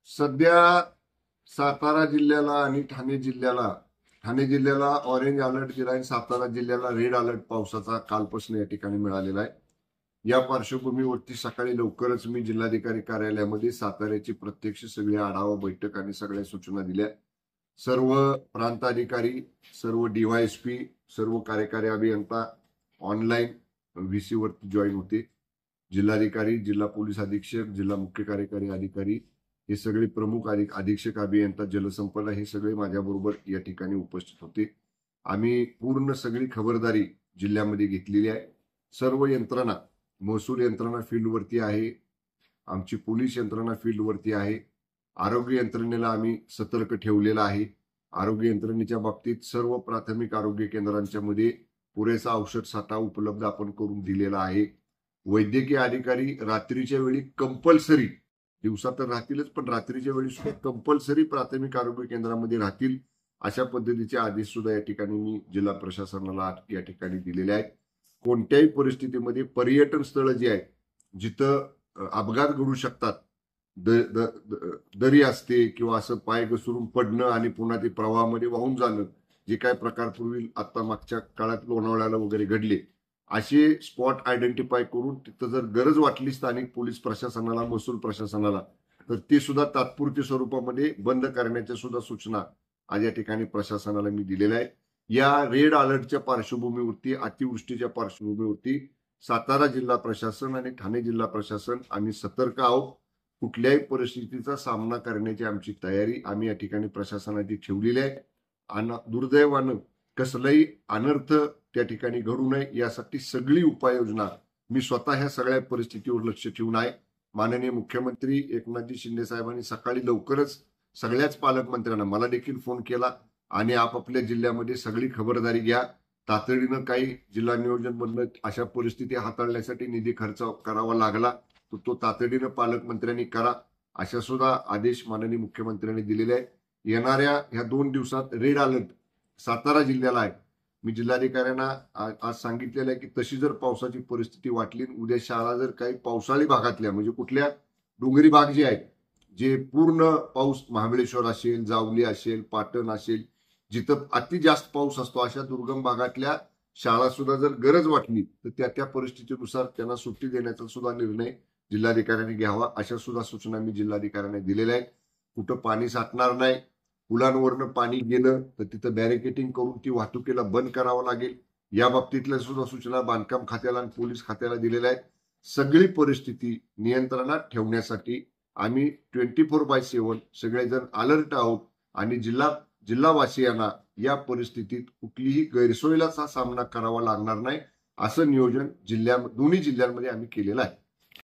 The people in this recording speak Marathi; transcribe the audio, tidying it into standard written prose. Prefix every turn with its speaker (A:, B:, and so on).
A: सध्या सातारा जिल्ह्याला आणि ठाणे जिल्ह्याला ऑरेंज अलर्ट दिला आहे. सातारा जिल्ह्याला रेड अलर्ट पावसाचा कालपासून या ठिकाणी मिळालेला आहे. या पार्श्वभूमीवरती सकाळी लवकरच मी जिल्हाधिकारी कार्यालयामध्ये साताऱ्याची प्रत्यक्ष सगळी आढावा बैठक आणि सगळ्या सूचना दिल्या. सर्व प्रांत अधिकारी, सर्व DYSP, सर्व कार्यकारी अभियंता ऑनलाईन VC वरती जॉईन होते. जिल्हाधिकारी, जिल्हा पोलीस अधीक्षक, जिल्हा मुख्य कार्यकारी अधिकारी, हे सगळे प्रमुख अधीक्षक अभियंता जलसंपदा हे सगळे माझ्याबरोबर या ठिकाणी उपस्थित होते. आम्ही पूर्ण सगळी खबरदारी जिल्ह्यामध्ये घेतलेली आहे. सर्व यंत्रणा, महसूल यंत्रणा फील्डवरती आहे, आमची पोलीस यंत्रणा फील्डवरती आहे, आरोग्य यंत्रणेला आम्ही सतर्क ठेवलेला आहे. आरोग्य यंत्रणेच्या बाबतीत सर्व प्राथमिक आरोग्य केंद्रांच्या मध्ये पुरेसा औषध साठा उपलब्ध आपण करून दिलेला आहे. वैद्यकीय अधिकारी रात्रीच्या वेळी कंपल्सरी, दिवसा तर राहतीलच पण रात्रीच्या वेळी सुद्धा कंपल्सरी प्राथमिक आरोग्य केंद्रामध्ये राहतील अशा पद्धतीचे आदेश सुद्धा या ठिकाणी मी जिल्हा प्रशासनाला या ठिकाणी दिलेले आहेत. कोणत्याही परिस्थितीमध्ये पर्यटन स्थळ जी आहेत जिथं अपघात घडू शकतात, दरी असते किंवा असं पाय घसरून पडणं आणि पुन्हा ते प्रवाहामध्ये वाहून जाणं, जे काय प्रकार पूर्वी आता मागच्या काळात लोणावळ्याला वगैरे घडले, असे स्पॉट आयडेंटिफाय करून तिथं जर गरज वाटली स्थानिक पोलीस प्रशासनाला, महसूल प्रशासनाला, तर ते सुद्धा तात्पुरत्या स्वरूपामध्ये बंद करण्याच्या सुद्धा सूचना आज या ठिकाणी प्रशासनाला मी दिलेल्या आहेत. या रेड अलर्टच्या पार्श्वभूमीवरती, अतिवृष्टीच्या पार्श्वभूमीवरती सातारा जिल्हा प्रशासन आणि ठाणे जिल्हा प्रशासन आम्ही सतर्क आहोत. कुठल्याही परिस्थितीचा सामना करण्याची आमची तयारी आम्ही या ठिकाणी प्रशासनाची ठेवलेली आहे. आणि दुर्दैवानं कसलाही अनर्थ त्या ठिकाणी घडू नये यासाठी सगळी उपाययोजना मी स्वतः ह्या सगळ्या परिस्थितीवर लक्ष ठेवून आहे. माननीय मुख्यमंत्री एकनाथजी शिंदे साहेबांनी सकाळी लवकरच सगळ्याच पालकमंत्र्यांना, मला देखील फोन केला आणि आपापल्या जिल्ह्यामध्ये सगळी खबरदारी घ्या. तातडीनं काही जिल्हा नियोजन मधनं अशा परिस्थिती हाताळण्यासाठी निधी खर्च करावा लागला तर तो तातडीनं पालकमंत्र्यांनी करा, अशा सुद्धा आदेश माननीय मुख्यमंत्र्यांनी दिलेले आहेत. येणाऱ्या ह्या 2 दिवसात रेड अलर्ट सातारा जिल्ह्याला आहे. मी जिल्हाधिकाऱ्यांना आज सांगितलेलं आहे की तशी जर पावसाची परिस्थिती वाटली, उद्या शाळा जर काही पावसाळी भागातल्या, म्हणजे कुठल्या डोंगरी भाग जे आहेत, जे पूर्ण पाऊस, महाबळेश्वर असेल, जावली असेल, पाटण असेल, जिथं अति जास्त पाऊस असतो, अशा दुर्गम भागातल्या शाळा सुद्धा जर गरज वाटली तर त्या परिस्थितीनुसार त्यांना सुट्टी देण्याचा सुद्धा निर्णय जिल्हाधिकाऱ्यांनी घ्यावा, अशा सुद्धा सूचना मी जिल्हाधिकाऱ्यांना दिलेल्या आहेत. कुठं पाणी साठणार नाही, पुलांवरनं पाणी गेलं तर तिथं बॅरिकेटिंग करून ती वाहतुकीला बंद करावं लागेल, या बाबतीतल्या सुद्धा सूचना बांधकाम खात्याला आणि पोलीस खात्याला दिलेल्या आहेत. सगळी परिस्थिती नियंत्रणात ठेवण्यासाठी आम्ही 24/7 सगळेजण अलर्ट आहोत आणि जिल्हावासियांना या परिस्थितीत कुठलीही गैरसोयीचा सामना करावा लागणार नाही असं नियोजन दोन्ही जिल्ह्यांमध्ये आम्ही केलेलं आहे.